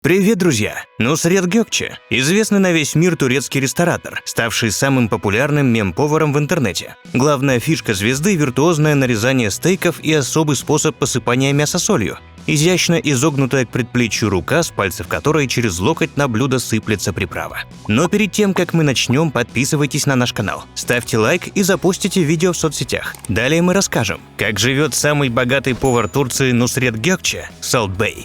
Привет, друзья! Нусрет Гёкче – известный на весь мир турецкий ресторатор, ставший самым популярным мем-поваром в интернете. Главная фишка звезды – виртуозное нарезание стейков и особый способ посыпания мяса солью. Изящно изогнутая к предплечью рука, с пальцев которой через локоть на блюдо сыплется приправа. Но перед тем, как мы начнем, подписывайтесь на наш канал, ставьте лайк и запостите видео в соцсетях. Далее мы расскажем, как живет самый богатый повар Турции Нусрет Гёкче – Salt Bae.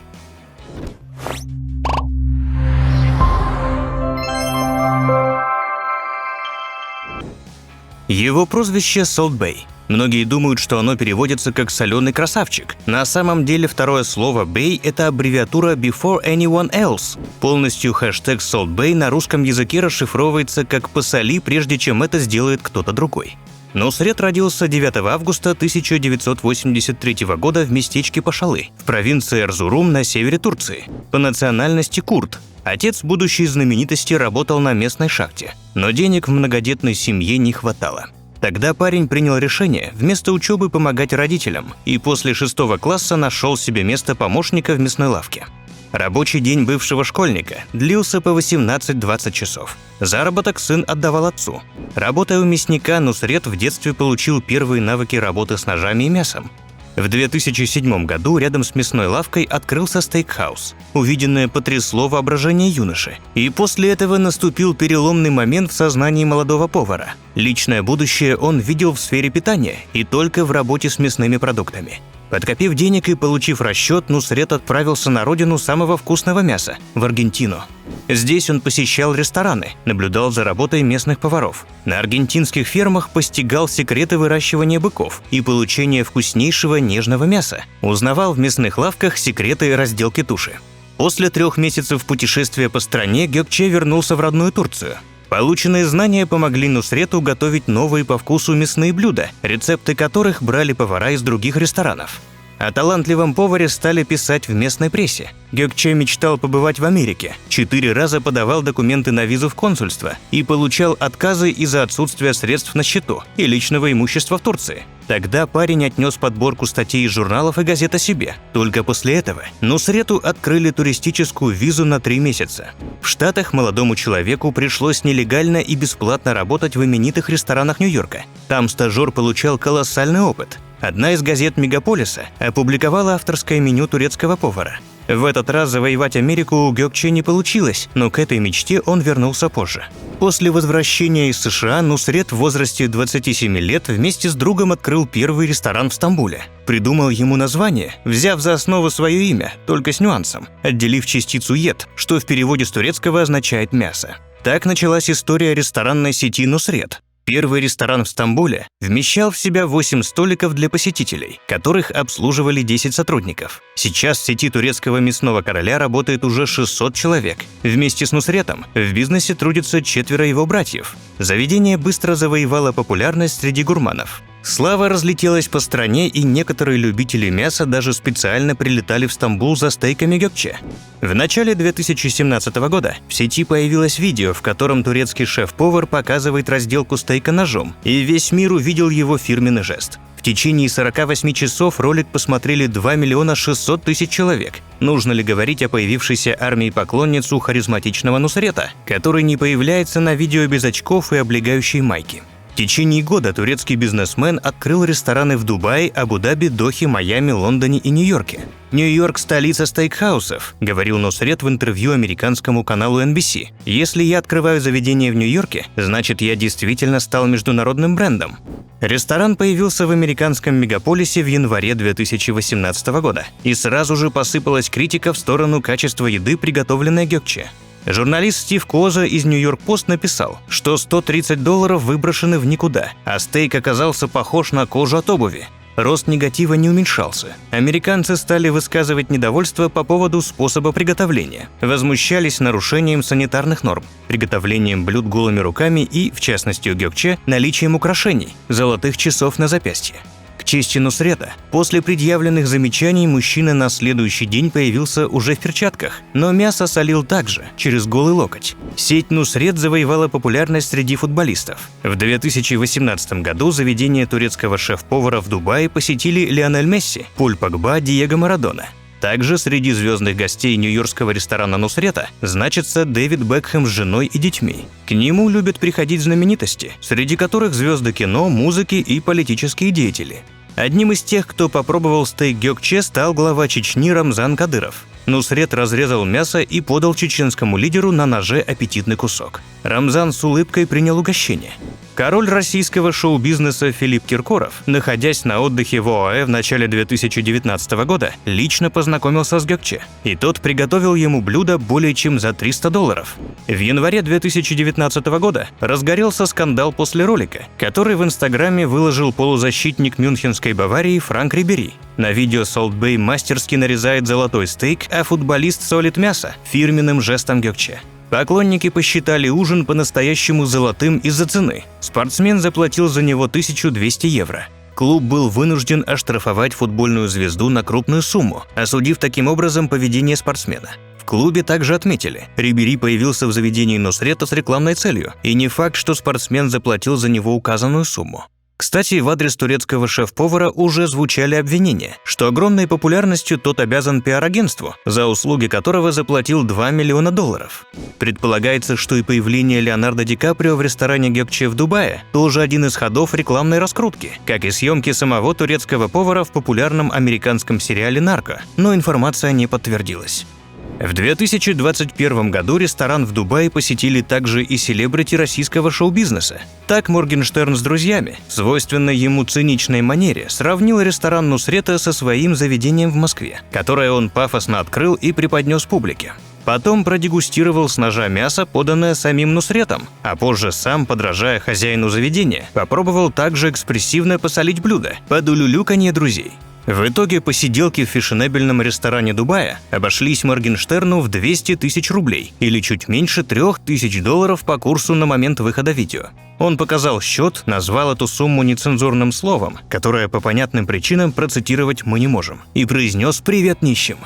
Его прозвище Salt Bae. Многие думают, что оно переводится как «соленый красавчик». На самом деле второе слово «Bae» — это аббревиатура «Before Anyone Else». Полностью хэштег Salt Bae на русском языке расшифровывается как «посоли, прежде чем это сделает кто-то другой». Нусрет родился 9 августа 1983 года в местечке Пашалы, в провинции Эрзурум на севере Турции. По национальности курд. Отец будущей знаменитости работал на местной шахте, но денег в многодетной семье не хватало. Тогда парень принял решение вместо учебы помогать родителям и после 6 класса нашел себе место помощника в мясной лавке. Рабочий день бывшего школьника длился по 18-20 часов. Заработок сын отдавал отцу. Работая у мясника, Нусрет в детстве получил первые навыки работы с ножами и мясом. В 2007 году рядом с мясной лавкой открылся стейкхаус. Увиденное потрясло воображение юноши. И после этого наступил переломный момент в сознании молодого повара. Личное будущее он видел в сфере питания и только в работе с мясными продуктами. Подкопив денег и получив расчет, Нусрет отправился на родину самого вкусного мяса – в Аргентину. Здесь он посещал рестораны, наблюдал за работой местных поваров. На аргентинских фермах постигал секреты выращивания быков и получения вкуснейшего нежного мяса. Узнавал в мясных лавках секреты разделки туши. После 3 месяцев путешествия по стране Гёкче вернулся в родную Турцию. Полученные знания помогли Нусрету готовить новые по вкусу мясные блюда, рецепты которых брали повара из других ресторанов. О талантливом поваре стали писать в местной прессе. Гёкче мечтал побывать в Америке, 4 раза подавал документы на визу в консульство и получал отказы из-за отсутствия средств на счету и личного имущества в Турции. Тогда парень отнес подборку статей из журналов и газет о себе. Только после этого Нусрету открыли туристическую визу на 3 месяца. В Штатах молодому человеку пришлось нелегально и бесплатно работать в именитых ресторанах Нью-Йорка. Там стажер получал колоссальный опыт. Одна из газет мегаполиса опубликовала авторское меню турецкого повара. В этот раз завоевать Америку у Гёкче не получилось, но к этой мечте он вернулся позже. После возвращения из США Нусрет в возрасте 27 лет вместе с другом открыл первый ресторан в Стамбуле. Придумал ему название, взяв за основу свое имя, только с нюансом, отделив частицу «ет», что в переводе с турецкого означает «мясо». Так началась история ресторанной сети Нусрет. Первый ресторан в Стамбуле вмещал в себя 8 столиков для посетителей, которых обслуживали 10 сотрудников. Сейчас в сети турецкого мясного короля работает уже 600 человек. Вместе с Нусретом в бизнесе трудятся 4 его братьев. Заведение быстро завоевало популярность среди гурманов. Слава разлетелась по стране, и некоторые любители мяса даже специально прилетали в Стамбул за стейками Гёкче. В начале 2017 года в сети появилось видео, в котором турецкий шеф-повар показывает разделку стейка ножом, и весь мир увидел его фирменный жест. В течение 48 часов ролик посмотрели 2 600 000 человек. Нужно ли говорить о появившейся армии поклонниц у харизматичного Нусрета, который не появляется на видео без очков и облегающей майки? В течение года турецкий бизнесмен открыл рестораны в Дубае, Абу-Даби, Дохе, Майами, Лондоне и Нью-Йорке. «Нью-Йорк – столица стейкхаусов», – говорил Нусрет в интервью американскому каналу NBC. «Если я открываю заведение в Нью-Йорке, значит, я действительно стал международным брендом». Ресторан появился в американском мегаполисе в январе 2018 года, и сразу же посыпалась критика в сторону качества еды, приготовленной Гёкче. Журналист Стив Коза из Нью-Йорк Пост написал, что $130 выброшены в никуда, а стейк оказался похож на кожу от обуви. Рост негатива не уменьшался. Американцы стали высказывать недовольство по поводу способа приготовления, возмущались нарушением санитарных норм, приготовлением блюд голыми руками и, в частности у Гёкче, наличием украшений – золотых часов на запястье. К чести Нусрета, после предъявленных замечаний мужчина на следующий день появился уже в перчатках, но мясо солил также, через голый локоть. Сеть Нусрет завоевала популярность среди футболистов. В 2018 году заведение турецкого шеф-повара в Дубае посетили Лионель Месси, Поль Погба, Диего Марадона. Также среди звездных гостей нью-йоркского ресторана Нусрета значится Дэвид Бекхэм с женой и детьми. К нему любят приходить знаменитости, среди которых звезды кино, музыки и политические деятели. Одним из тех, кто попробовал стейк гёкче, стал глава Чечни Рамзан Кадыров. Нусрет разрезал мясо и подал чеченскому лидеру на ноже аппетитный кусок. Рамзан с улыбкой принял угощение. Король российского шоу-бизнеса Филипп Киркоров, находясь на отдыхе в ОАЭ в начале 2019 года, лично познакомился с гёкче, и тот приготовил ему блюдо более чем за $300. В январе 2019 года разгорелся скандал после ролика, который в Инстаграме выложил полузащитник мюнхенской Баварии Франк Рибери. На видео Salt Bae мастерски нарезает золотой стейк, а футболист солит мясо фирменным жестом гёкче. Поклонники посчитали ужин по-настоящему золотым из-за цены. Спортсмен заплатил за него 1200 евро. Клуб был вынужден оштрафовать футбольную звезду на крупную сумму, осудив таким образом поведение спортсмена. В клубе также отметили, Рибери появился в заведении Нусрета с рекламной целью, и не факт, что спортсмен заплатил за него указанную сумму. Кстати, в адрес турецкого шеф-повара уже звучали обвинения, что огромной популярностью тот обязан пиар-агентству, за услуги которого заплатил $2 миллиона. Предполагается, что и появление Леонардо Ди Каприо в ресторане гёкче в Дубае тоже один из ходов рекламной раскрутки, как и съемки самого турецкого повара в популярном американском сериале «Нарко», но информация не подтвердилась. В 2021 году ресторан в Дубае посетили также и селебрити российского шоу-бизнеса. Так Моргенштерн с друзьями, в свойственной ему циничной манере, сравнил ресторан Нусрета со своим заведением в Москве, которое он пафосно открыл и преподнес публике. Потом продегустировал с ножа мясо, поданное самим Нусретом, а позже сам, подражая хозяину заведения, попробовал также экспрессивно посолить блюдо под улюлюканье друзей. В итоге посиделки в фешенебельном ресторане Дубая обошлись Моргенштерну в 200 тысяч рублей, или чуть меньше $3000 по курсу на момент выхода видео. Он показал счет, назвал эту сумму нецензурным словом, которое по понятным причинам процитировать мы не можем, и произнес «Привет нищим».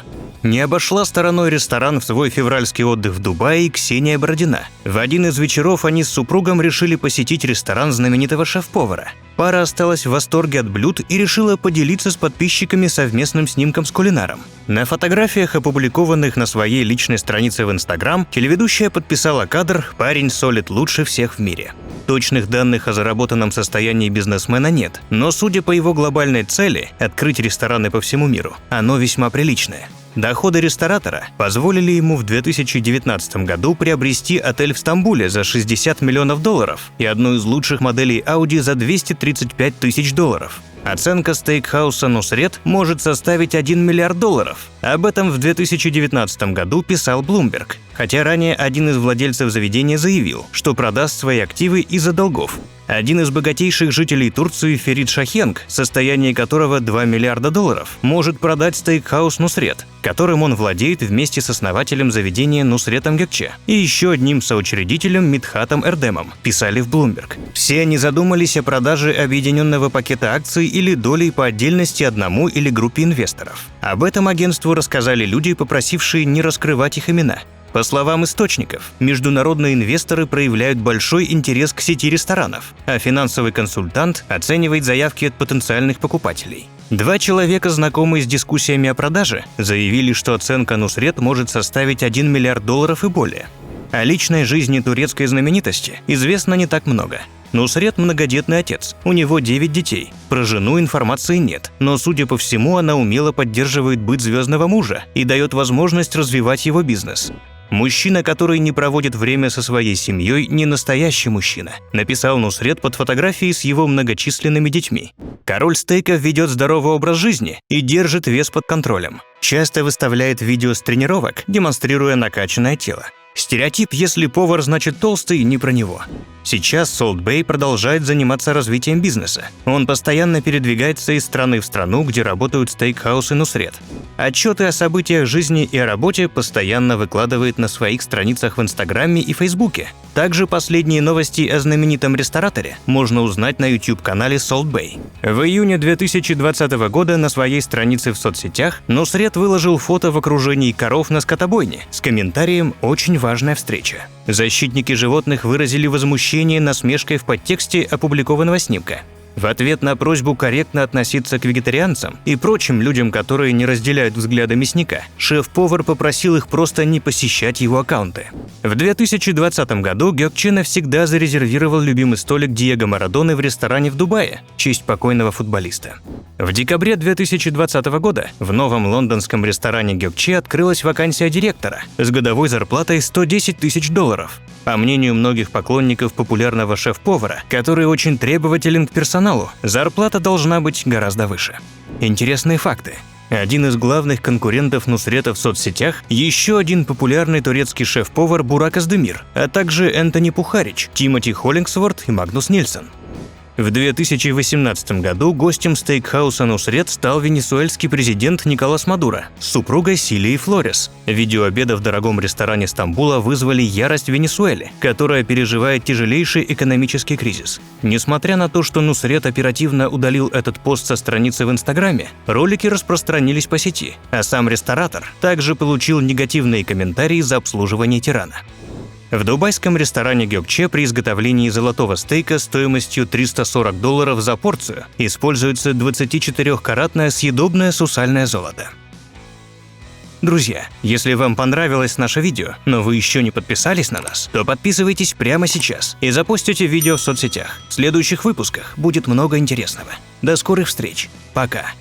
Не обошла стороной ресторан в свой февральский отдых в Дубае и Ксения Бородина. В один из вечеров они с супругом решили посетить ресторан знаменитого шеф-повара. Пара осталась в восторге от блюд и решила поделиться с подписчиками совместным снимком с кулинаром. На фотографиях, опубликованных на своей личной странице в Инстаграм, телеведущая подписала кадр «Парень солит лучше всех в мире». Точных данных о заработанном состоянии бизнесмена нет, но судя по его глобальной цели – открыть рестораны по всему миру, оно весьма приличное. Доходы ресторатора позволили ему в 2019 году приобрести отель в Стамбуле за $60 миллионов и одну из лучших моделей Audi за $235 тысяч. Оценка стейкхауса «Нусрет» может составить $1 миллиард. Об этом в 2019 году писал Bloomberg, хотя ранее один из владельцев заведения заявил, что продаст свои активы из-за долгов. Один из богатейших жителей Турции Ферид Шахенг, состояние которого $2 миллиарда, может продать стейкхаус «Нусрет», которым он владеет вместе с основателем заведения Нусретом Гёкче и еще одним соучредителем Мидхатом Эрдемом, писали в Bloomberg. Все они задумались о продаже объединенного пакета акций или долей по отдельности одному или группе инвесторов. Об этом агентству рассказали люди, попросившие не раскрывать их имена. По словам источников, международные инвесторы проявляют большой интерес к сети ресторанов, а финансовый консультант оценивает заявки от потенциальных покупателей. Два человека, знакомые с дискуссиями о продаже, заявили, что оценка Нусрет может составить $1 миллиард и более. О личной жизни турецкой знаменитости известно не так много. Нусрет – многодетный отец, у него 9 детей. Про жену информации нет, но, судя по всему, она умело поддерживает быт звездного мужа и дает возможность развивать его бизнес. «Мужчина, который не проводит время со своей семьей, не настоящий мужчина», написал Нусрет под фотографией с его многочисленными детьми. Король стейков ведет здоровый образ жизни и держит вес под контролем. Часто выставляет видео с тренировок, демонстрируя накачанное тело. Стереотип «если повар, значит толстый» не про него. Сейчас Salt Bae продолжает заниматься развитием бизнеса. Он постоянно передвигается из страны в страну, где работают стейкхаусы Нусрет. Отчеты о событиях жизни и о работе постоянно выкладывает на своих страницах в Инстаграме и Фейсбуке. Также последние новости о знаменитом рестораторе можно узнать на YouTube-канале Salt Bae. В июне 2020 года на своей странице в соцсетях Нусрет выложил фото в окружении коров на скотобойне с комментарием «Очень важная встреча». Защитники животных выразили возмущение насмешкой в подтексте опубликованного снимка. В ответ на просьбу корректно относиться к вегетарианцам и прочим людям, которые не разделяют взгляды мясника, шеф-повар попросил их просто не посещать его аккаунты. В 2020 году Гёкче навсегда зарезервировал любимый столик Диего Марадоны в ресторане в Дубае в честь покойного футболиста. В декабре 2020 года в новом лондонском ресторане Гёкче открылась вакансия директора с годовой зарплатой $110 тысяч. По мнению многих поклонников популярного шеф-повара, который очень требователен к персоналу, зарплата должна быть гораздо выше. Интересные факты. Один из главных конкурентов Нусрета в соцсетях – еще один популярный турецкий шеф-повар Бурак Оздемир, а также Энтони Пухарич, Тимоти Холлингсворт и Магнус Нильсон. В 2018 году гостем стейкхауса Нусрет стал венесуэльский президент Николас Мадуро с супругой Силией Флорес. Видеообеды в дорогом ресторане Стамбула вызвали ярость Венесуэлы, которая переживает тяжелейший экономический кризис. Несмотря на то, что Нусрет оперативно удалил этот пост со страницы в Инстаграме, ролики распространились по сети, а сам ресторатор также получил негативные комментарии за обслуживание тирана. В дубайском ресторане Гёкче при изготовлении золотого стейка стоимостью $340 за порцию используется 24-каратное съедобное сусальное золото. Друзья, если вам понравилось наше видео, но вы еще не подписались на нас, то подписывайтесь прямо сейчас и запостите видео в соцсетях. В следующих выпусках будет много интересного. До скорых встреч. Пока.